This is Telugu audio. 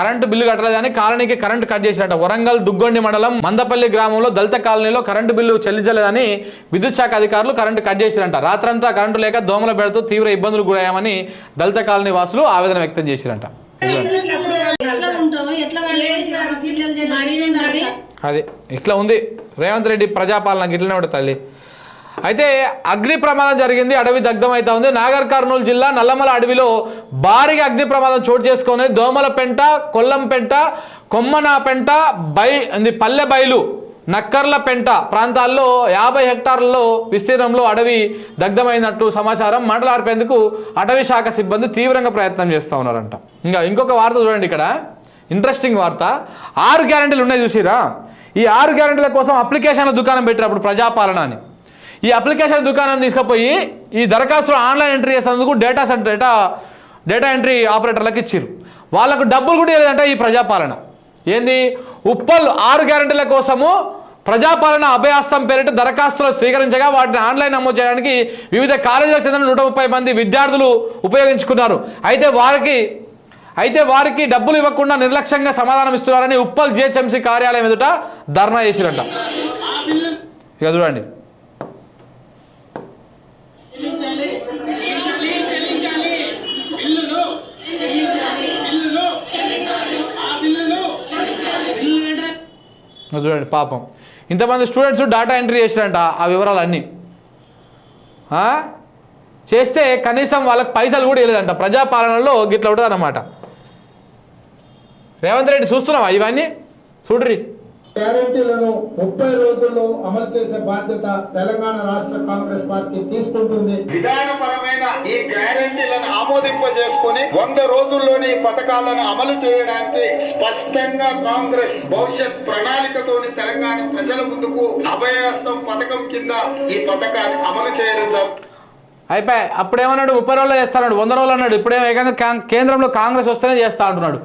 కరెంటు బిల్లు కట్టలేదని కాలనీకి కరెంటు కట్ చేసినట్ట. వరంగల్ దుగ్గొండి మండలం మందపల్లి గ్రామంలో దళిత కాలనీలో కరెంటు బిల్లు చెల్లించలేదని విద్యుత్ శాఖ అధికారులు కరెంటు కట్ చేసిరంట. రాత్రంతా కరెంటు లేక దోమలు పెడుతూ తీవ్ర ఇబ్బందులు గురయ్యామని దళిత కాలనీ వాసులు ఆవేదన వ్యక్తం చేసిరంట. అది ఇట్లా ఉంది రేవంత్ రెడ్డి ప్రజాపాలన గిట్లనే ఉంటుంది తల్లి. అయితే అగ్ని ప్రమాదం జరిగింది, అడవి దగ్ధం అయితే ఉంది. నాగర్ కర్నూలు జిల్లా నల్లమల అడవిలో భారీగా అగ్ని ప్రమాదం చోటు చేసుకొని దోమల పెంట, కొల్లం పెంట, కొమ్మన పెంట, పల్లె బయలు, నక్కర్ల పెంట ప్రాంతాల్లో 50 హెక్టార్లలో విస్తీర్ణంలో అడవి దగ్ధమైనట్టు సమాచారం. మంటలార్పేందుకు అటవీ శాఖ సిబ్బంది తీవ్రంగా ప్రయత్నం చేస్తూ ఉన్నారంట. ఇంకొక వార్త చూడండి, ఇక్కడ ఇంట్రెస్టింగ్ వార్త. 6 గ్యారెంటీలు ఉన్నాయి చూసిరా. ఈ 6 గ్యారెంటీల కోసం అప్లికేషన్ల దుకాణం పెట్టినప్పుడు ప్రజాపాలన అని ఈ అప్లికేషన్ దుకాణం తీసుకుపోయి ఈ దరఖాస్తులు ఆన్లైన్ ఎంట్రీ చేసేందుకు డేటా ఎంట్రీ ఆపరేటర్లకు ఇచ్చారు. వాళ్ళకు డబ్బులు కూడా లేదంటే ఈ ప్రజాపాలన ఏంది. ఉప్పల్ 6 గ్యారెంటీల కోసము ప్రజాపాలన అభయాస్తం పేరిట దరఖాస్తులు స్వీకరించగా వాటిని ఆన్లైన్ నమోదు చేయడానికి వివిధ కాలేజీలకు చెందిన 130 మంది విద్యార్థులు ఉపయోగించుకున్నారు. అయితే వారికి డబ్బులు ఇవ్వకుండా నిర్లక్ష్యంగా సమాధానం ఇస్తున్నారని ఉప్పల్ జిహెచ్ఎంసీ కార్యాలయం ఎదుట ధర్నా చేసిరంట. ఇక చూడండి, చూడండి పాపం ఇంతమంది స్టూడెంట్స్ డేటా ఎంట్రీ చేసిరంట. ఆ వివరాలు అన్నీ చేస్తే కనీసం వాళ్ళకి పైసలు కూడా ఇవ్వలేదంట. ప్రజాపాలనలో గిట్లా ఉంటుంది అన్నమాట. రేవంత్ రెడ్డి చూస్తున్నావా ఇవన్నీ చూడ్రి. గ్యారెంటీలను 30 రోజుల్లో అమలు చేసే బాధ్యత తెలంగాణ రాష్ట్ర కాంగ్రెస్ పార్టీ తీసుకుంటుంది. విధానపరమైన ఈ గ్యారెంటీలను ఆమోదింపజేసుకుని 100 రోజుల్లోనే ఈ పథకాలను అమలు చేయడానికి స్పష్టంగా కాంగ్రెస్ భవిష్యత్ ప్రణాళికతోని తెలంగాణ ప్రజల ముందుకు అభయహస్తం పథకం కింద ఈ పథకాన్ని అమలు చేయడం అయిపోయి. అప్పుడేమన్నాడు 30 రోజుల్లో చేస్తాడు, 100 రోజులు అన్నాడు. ఇప్పుడేమో ఏకంగా కేంద్రంలో కాంగ్రెస్ వస్తేనే చేస్తా అంటున్నాడు.